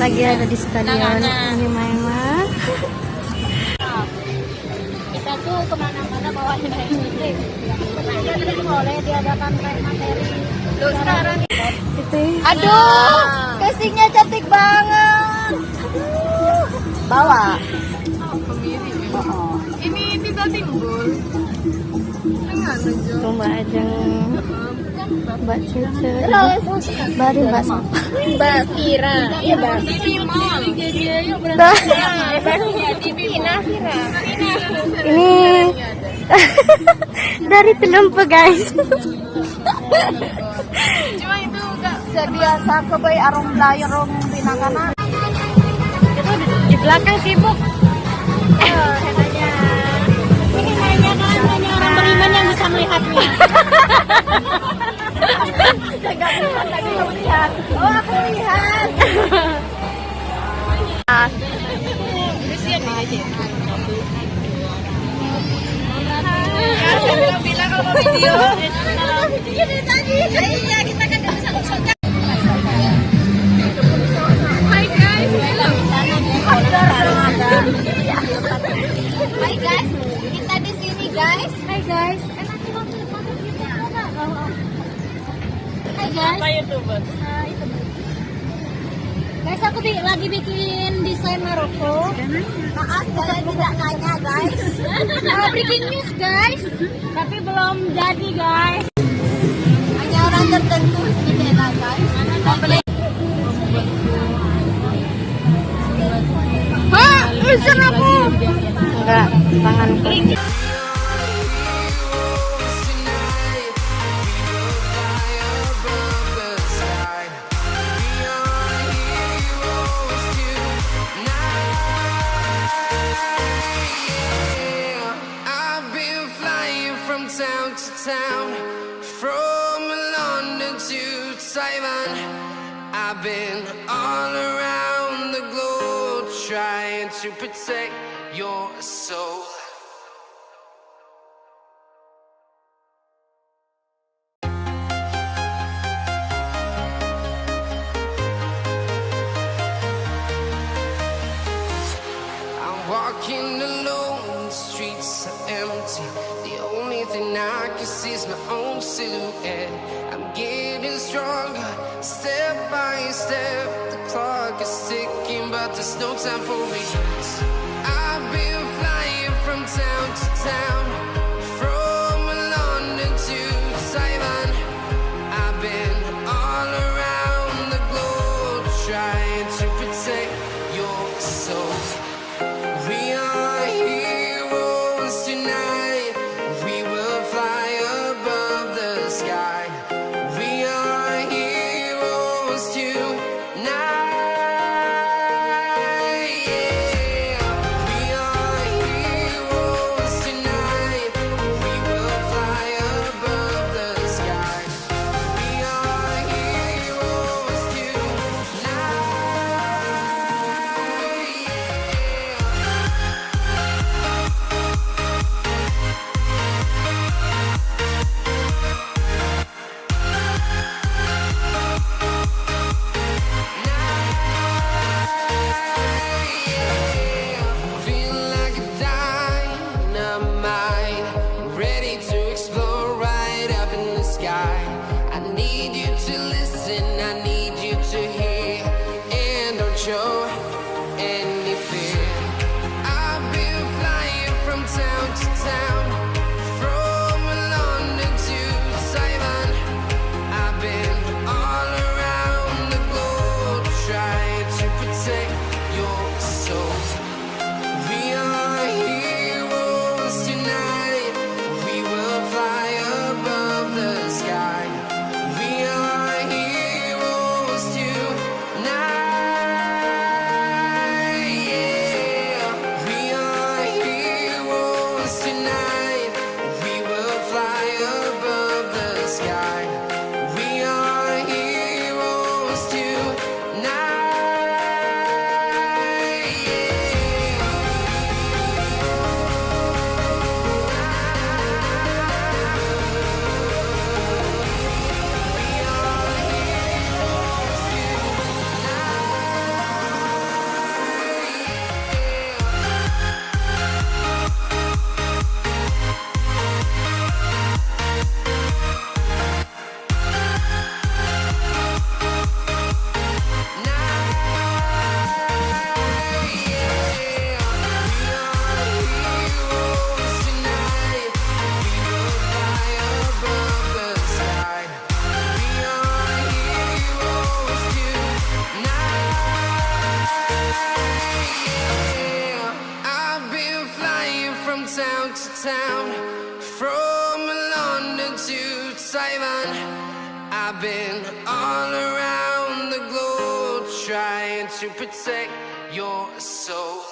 lagi ada di stadion ini main-main. Kita tuh kemana-mana bawa ini. Tidak boleh diadakan kayak materi. Loh sekarang Itu. aduh, casingnya cantik banget. Bawa. Ini tidak timbul. Tuh Mbak Ajeng, Mbak Cece, baru Mbak Sopa. Mbak Fira. Iya, Mbak. Ini dari Telumpu guys. Cuma itu enggak Sebiasa kebayi arung belayu arung binakanan. Itu di belakang sibuk. Ini hanya orang beriman yang bisa melihatnya. Enggak bisa lagi melihat. Oh, aku lihat. bilang kalau video. Ini tadi. Iya, kita kan bisa masukkan. Hai guys, Hai guys, kita di sini guys. Hai guys. Hai guys. Apa YouTuber? Guys, aku lagi bikin desain Maroko. Maaf, kalian tidak nanya guys. Breaking news guys, tapi belum jadi guys. Hanya orang tertentu gitu lah guys. Hah, bisa aku? Enggak, tanganku. Town to town, from London to Taiwan, I've been all around the globe trying to protect your soul. I'm walking alone, the streets are empty. The only thing I can see is my own silhouette. I'm getting stronger, step by step. The clock is ticking, but there's no time for regrets. I've been flying from town to town, from London to Taiwan. I've been all around the globe trying to protect your soul. We are heroes tonight. We will fly above the sky. We are heroes tonight. Yeah. We are heroes tonight. We will fly above the sky. We are heroes tonight. Feel like a dynamite, ready to explode right up in the sky. I need you to listen, I need you to hear, and don't show any fear. I've been flying from town to town, from London to Taiwan. I've been all around the globe trying to protect your soul. We are heroes tonight. We will fly above the sky. We are heroes tonight. town to town, from London to Taiwan. I've been all around the globe trying to protect your soul.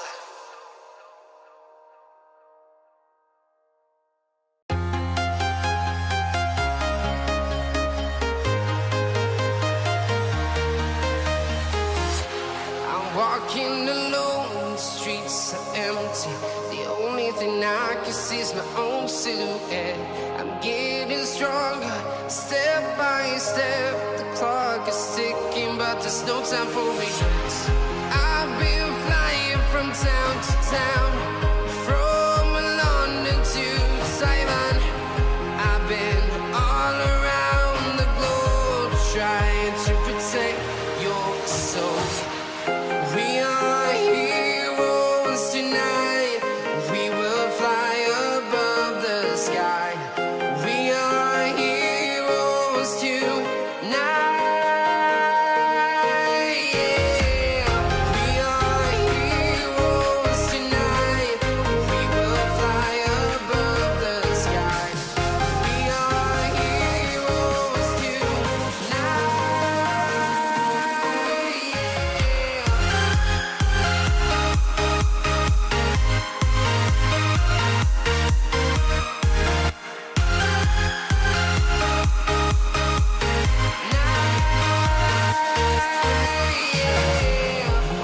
Walking alone, the streets are empty. The only thing I can see is my own silhouette. I'm getting stronger, step by step. The clock is ticking, but there's no time for regrets. I've been flying from town to town, from London to Taiwan. I've been all around the globe trying to protect your soul. We are heroes tonight. We will fly above the sky. We are heroes tonight. Yeah. We are heroes tonight. We will fly above the sky. We are heroes tonight.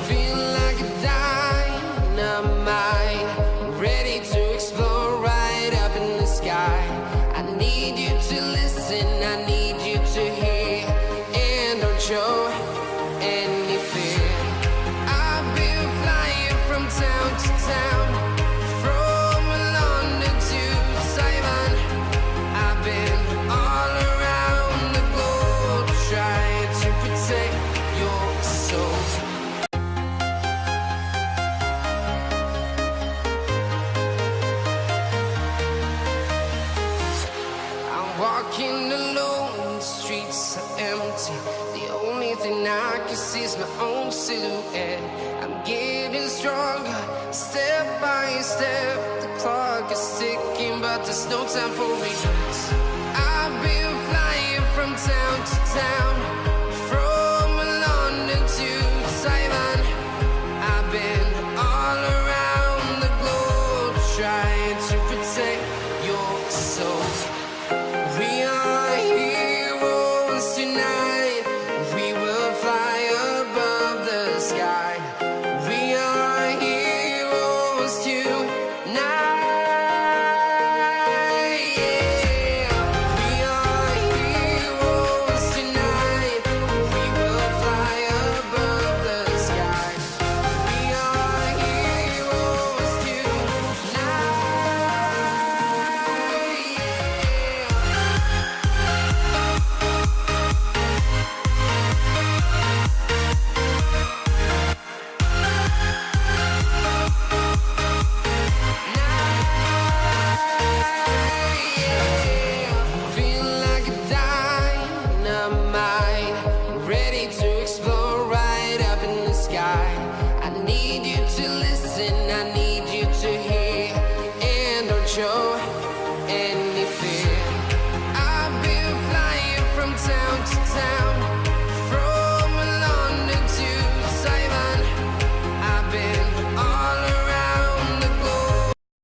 Feel like a dynamite, ready to explode right up in the sky. I need you to listen, I need you to hear, and don't show any fear. I've been flying from town to town, from London to Taiwan. I've been all around the globe trying to protect your soul. I'm walking alone, the streets are empty. The only thing I can see is my own silhouette. I'm getting stronger, step by step. The clock is ticking, but there's no time for regrets. I've been flying from town to town,